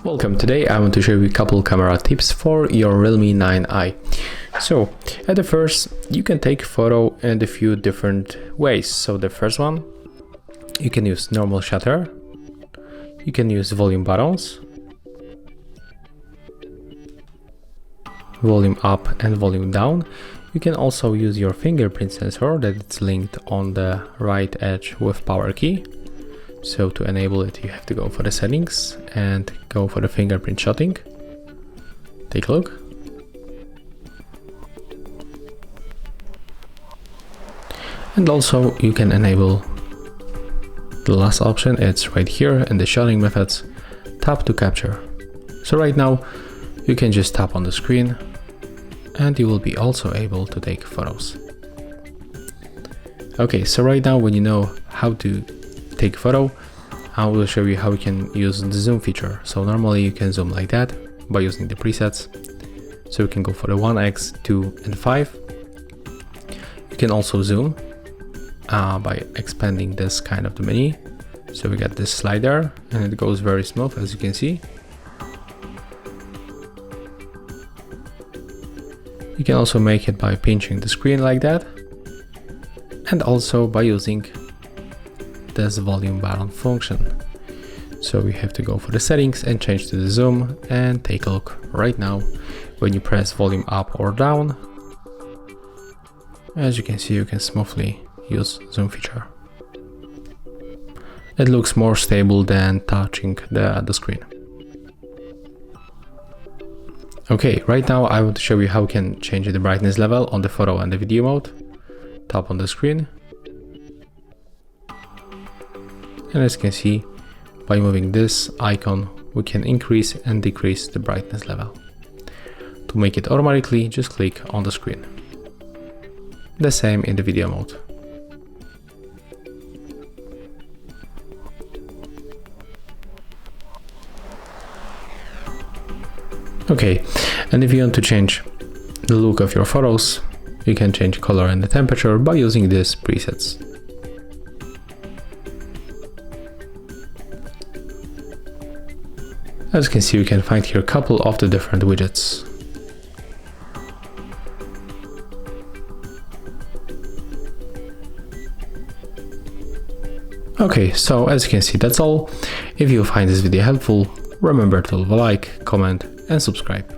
Welcome. Today I want to show you a couple camera tips for your Realme 9i. So at the first, you can take a photo in a few different ways. So the first one, you can use normal shutter, you can use volume buttons, volume up and volume down. You can also use your fingerprint sensor that it's linked on the right edge with power key. So to enable it, you have to go for the settings and go for the fingerprint shotting. Take a look. And also you can enable the last option. It's right here in the shotting methods. Tap to capture. So right now you can just tap on the screen and you will be also able to take photos. Okay, so right now when you know how to take a photo, I will show you how you can use the zoom feature. So normally you can zoom like that by using the presets. So you can go for the 1x, 2 and 5. You can also zoom by expanding this kind of the menu. So we got this slider and it goes very smooth, as you can see. You can also make it by pinching the screen like that, and also by using this volume button function. So we have to go for the settings and change to the zoom, and take a look right now. When you press volume up or down, as you can see, you can smoothly use zoom feature. It looks more stable than touching the screen. Okay, right now I want to show you how you can change the brightness level on the photo and the video mode. Tap on the screen. And as you can see, by moving this icon, we can increase and decrease the brightness level. To make it automatically, just click on the screen. The same in the video mode. Okay, and if you want to change the look of your photos, you can change color and the temperature by using these presets. As you can see, you can find here a couple of the different widgets. Okay, so as you can see, that's all. If you find this video helpful, remember to leave a like, comment and subscribe.